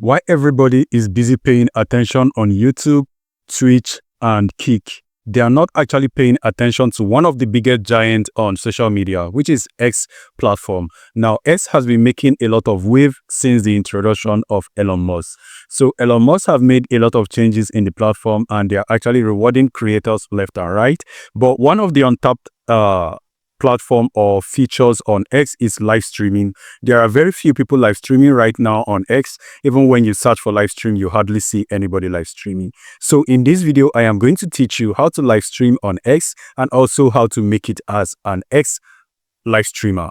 Why everybody is busy paying attention on YouTube, Twitch, and Kick. They are not actually paying attention to one of the biggest giants on social media, which is X platform. Now, X has been making a lot of wave since the introduction of Elon Musk. So Elon Musk have made a lot of changes in the platform, and they are actually rewarding creators left and right. But one of the untapped platform or features on X is live streaming. There are very few people live streaming right now on X. Even when you search for live stream, you hardly see anybody live streaming. So in this video, I am going to teach you how to live stream on X and also how to make it as an X live streamer.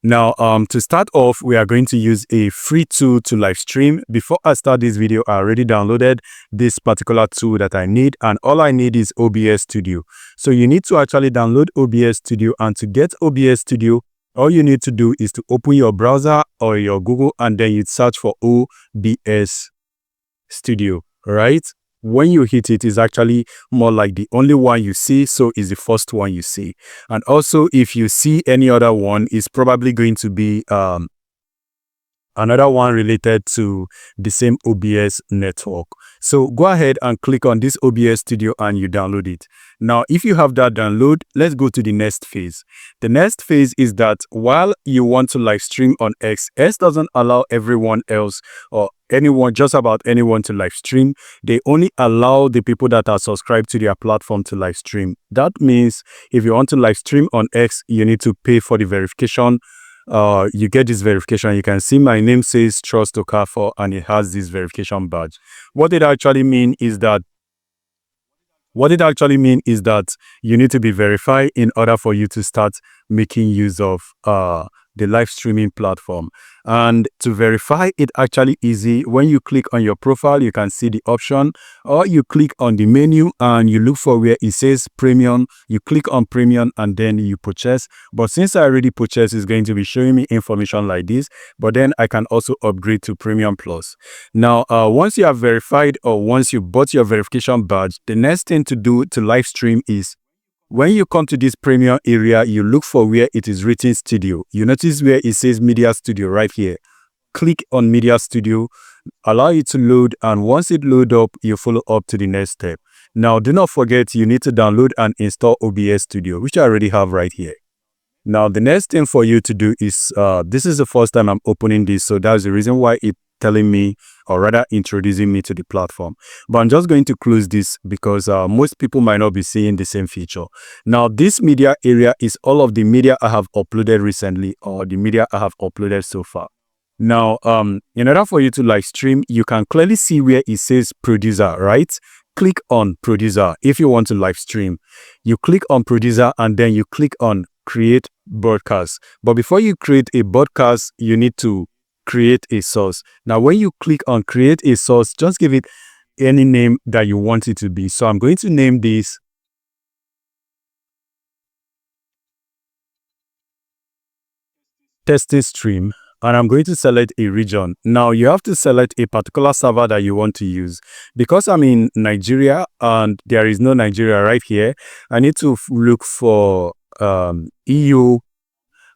Now, to start off, we are going to use a free tool to live stream. Before I start this video, I already downloaded this particular tool that I need, and all I need is OBS Studio. So you need to actually download OBS Studio, and to get OBS Studio, all you need to do is to open your browser or your Google, and then you search for OBS Studio, right? When you hit it, it's actually more like the only one you see, so it's the first one you see. And also, if you see any other one, it's probably going to be another one related to the same OBS network. So go ahead and click on this OBS Studio and you download it. Now, if you have that download, let's go to the next phase. The next phase is that while you want to live stream on X, X doesn't allow everyone else or anyone, just about anyone to live stream. They only allow the people that are subscribed to their platform to live stream. That means if you want to live stream on X, you need to pay for the verification. You get this verification. You can see my name says Trust Okafor and it has this verification badge. What it actually means is that you need to be verified in order for you to start making use of the live streaming platform. And to verify it actually easy. When you click on your profile, you can see the option, or you click on the menu and you look for where it says premium. You click on premium and then you purchase. But since I already purchased, it's going to be showing me information like this, but then I can also upgrade to premium plus. Now, once you have verified or once you bought your verification badge, the next thing to do to live stream is when you come to this premium area, you look for where it is written studio. You notice where it says media studio right here. Click on media studio, allow it to load, and once it loads up, you follow up to the next step. Now, do not forget you need to download and install OBS Studio, which I already have right here. Now, the next thing for you to do is, this is the first time I'm opening this, so that's the reason why it's telling me, or rather introducing me to the platform. But I'm just going to close this because most people might not be seeing the same feature. Now, this media area is all of the media I have uploaded recently, or the media I have uploaded so far. Now, in order for you to live stream, you can clearly see where it says producer, right? Click on producer if you want to live stream. You click on producer and then you click on create broadcast. But before you create a broadcast, you need to create a source. Now, when you click on create a source, just give it any name that you want it to be. So I'm going to name this testing stream, and I'm going to select a region. Now, you have to select a particular server that you want to use. Because I'm in Nigeria and there is no Nigeria right here, I need to look for EU.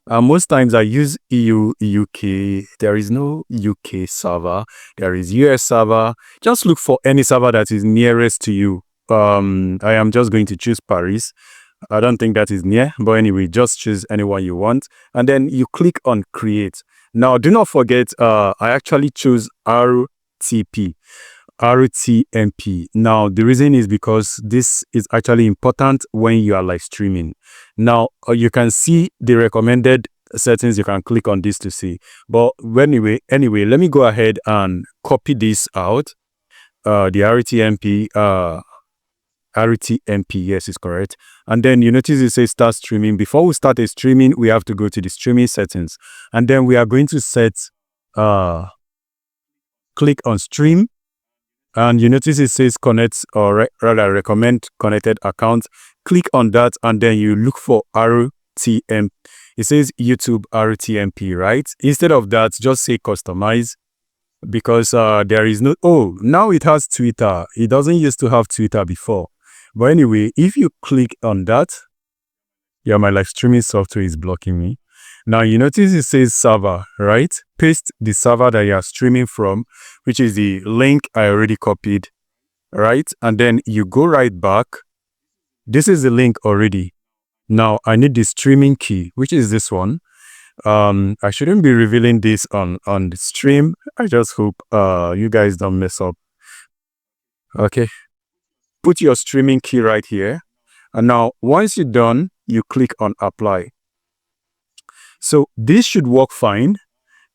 Most times I use EU, UK. There is no UK server. There is US server. Just look for any server that is nearest to you. I am just going to choose Paris. I don't think that is near, but anyway, just choose anyone you want. And then you click on create. Now, do not forget, I actually choose RTMP. Now, the reason is because this is actually important when you are live streaming. Now, you can see the recommended settings. You can click on this to see. But anyway, let me go ahead and copy this out. The RTMP, yes, is correct. And then you notice it says start streaming. Before we start a streaming, we have to go to the streaming settings. And then we are going to set, click on stream. And you notice it says connect, or rather recommend connected account. Click on that and then you look for RTMP. It says YouTube RTMP, right? Instead of that, just say customize, because there is no, now it has Twitter. It doesn't used to have Twitter before. But anyway, if you click on that, yeah, my live streaming software is blocking me. Now you notice it says server, right? Paste the server that you are streaming from, which is the link I already copied, right? And then you go right back. This is the link already. Now I need the streaming key, which is this one. I shouldn't be revealing this on the stream. I just hope you guys don't mess up. Okay. Put your streaming key right here. And now once you're done, you click on apply. So this should work fine.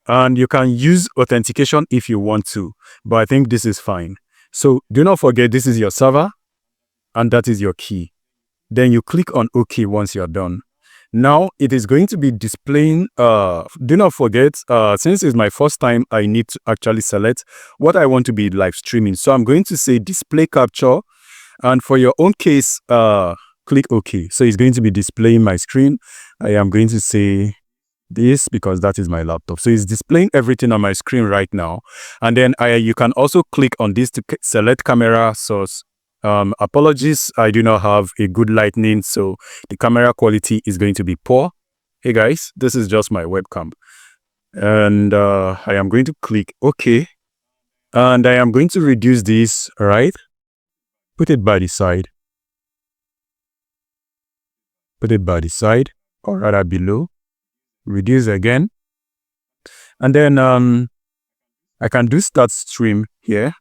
And you can use authentication if you want to, but I think this is fine. So do not forget this is your server and that is your key. Then you click on OK once you're done. Now it is going to be displaying, do not forget, since it's my first time, I need to actually select what I want to be live streaming. So I'm going to say display capture, and for your own case, click OK. So it's going to be displaying my screen. I am going to say this because that is my laptop. So it's displaying everything on my screen right now. And then you can also click on this to select camera source. Apologies, I do not have a good lighting, so the camera quality is going to be poor. Hey guys, this is just my webcam. And I am going to click OK. And I am going to reduce this, right? Put it by the side. Put it by the side, or rather below. Reduce again. And then I can do start stream here.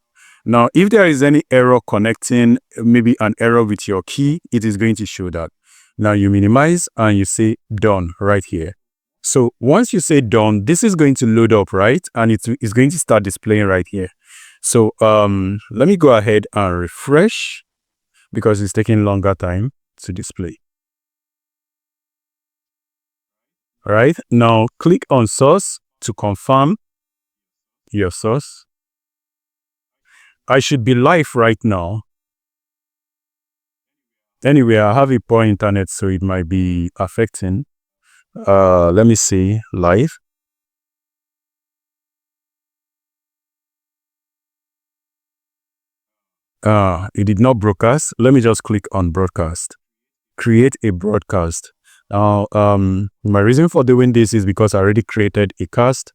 Now, if there is any error connecting, maybe an error with your key, it is going to show that. Now you minimize and you say done right here. So once you say done, this is going to load up, right? And it is going to start displaying right here. So let me go ahead and refresh because it's taking longer time to display. All right, now click on source to confirm your source. I should be live right now. Anyway, I have a poor internet, so it might be affecting. Let me see, live. It did not broadcast. Let me just click on broadcast. Create a broadcast. Now, my reason for doing this is because I already created a cast.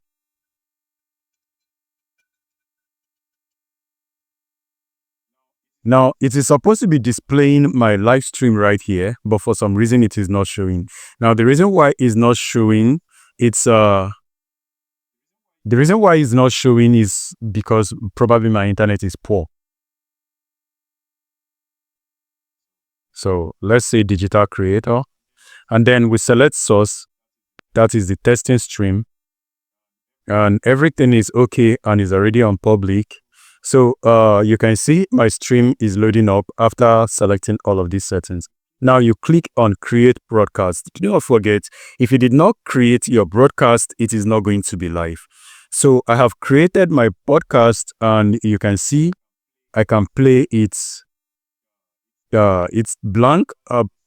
Now, it is supposed to be displaying my live stream right here, but for some reason it is not showing. Now, the reason why it's not showing, is because probably my internet is poor. So let's say digital creator, and then we select source, that is the testing stream, and everything is okay and is already on public. So you can see my stream is loading up after selecting all of these settings. Now you click on create broadcast. Do not forget, if you did not create your broadcast, it is not going to be live. So I have created my podcast and you can see I can play it. It's blank,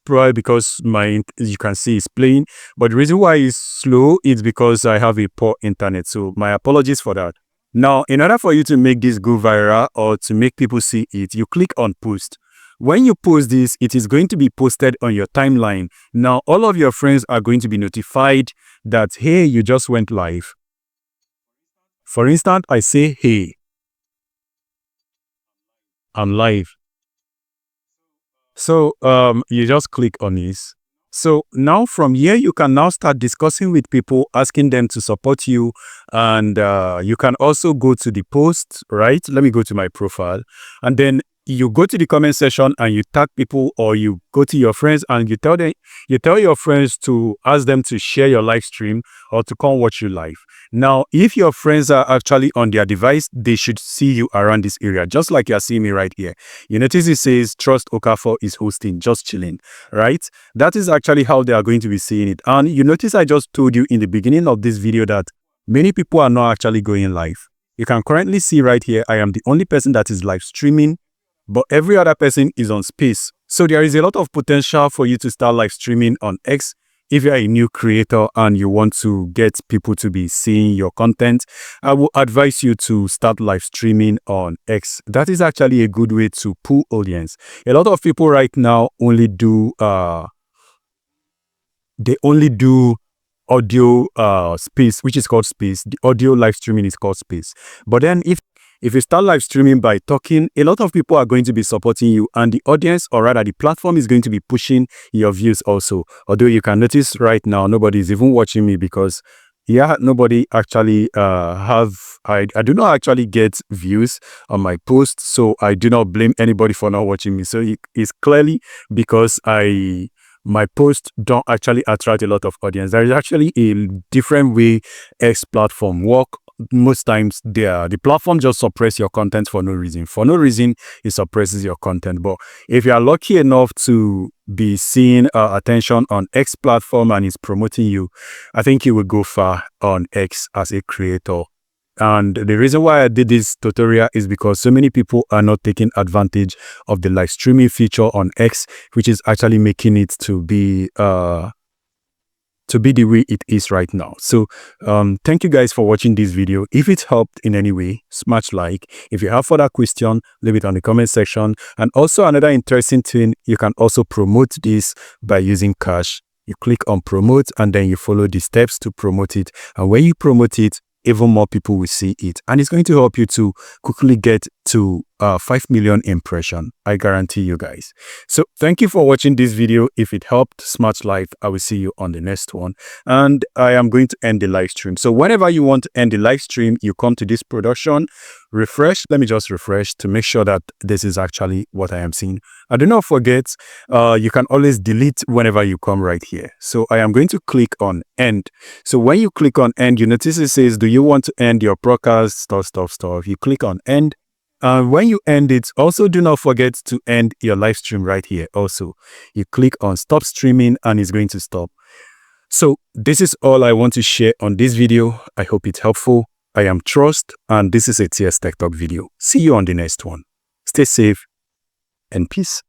probably because you can see it's playing. But the reason why it's slow is because I have a poor internet. So my apologies for that. Now, in order for you to make this go viral or to make people see it, you click on post. When you post this, it is going to be posted on your timeline. Now, all of your friends are going to be notified that, hey, you just went live. For instance, I say, hey, I'm live. So you just click on this. So now from here, you can now start discussing with people, asking them to support you. And you can also go to the post, right? Let me go to my profile. And then you go to the comment section and you tag people, or you go to your friends and you tell your friends to ask them to share your live stream or to come watch you live. Now, if your friends are actually on their device, they should see you around this area, just like you're seeing me right here. You notice it says Trust Okafor is hosting, just chilling, right? That is actually how they are going to be seeing it. And you notice I just told you in the beginning of this video that many people are not actually going live. You can currently see right here, I am the only person that is live streaming, but every other person is on space. So there is a lot of potential for you to start live streaming on X. If you're a new creator and you want to get people to be seeing your content, I will advise you to start live streaming on X. That is actually a good way to pull audience. A lot of people right now only do audio space, which is called space. The audio live streaming is called space. But then if you start live streaming by talking, a lot of people are going to be supporting you, and the audience, or rather the platform, is going to be pushing your views also. Although you can notice right now, nobody is even watching me because nobody actually I do not actually get views on my posts, so I do not blame anybody for not watching me. So it's clearly because my posts don't actually attract a lot of audience. There is actually a different way X platform work. Most times the platform just suppress your content for no reason. For no reason, it suppresses your content. But if you are lucky enough to be seeing attention on X platform and is promoting you, I think you will go far on X as a creator. And the reason why I did this tutorial is because so many people are not taking advantage of the live streaming feature on X, which is actually making it to be the way it is right now. So thank you guys for watching this video. If it helped in any way, smash like. If you have further question, leave it on the comment section. And also another interesting thing, you can also promote this by using cash. You click on promote and then you follow the steps to promote it. And when you promote it, even more people will see it, and it's going to help you to quickly get to 5 million impression. I guarantee you guys. So thank you for watching this video. If it helped, smash like. I will see you on the next one, and I am going to end the live stream. So whenever you want to end the live stream, you come to this production, refresh. Let me just refresh to make sure that this is actually what I am seeing. And do not forget, you can always delete whenever you come right here. So I am going to click on end. So when you click on end, you notice it says, do you want to end your broadcast, stuff. You click on end. When you end it, also do not forget to end your live stream right here. Also, you click on stop streaming and it's going to stop. So this is all I want to share on this video. I hope it's helpful. I am Trust, and this is a TS Tech Talk video. See you on the next one. Stay safe and peace.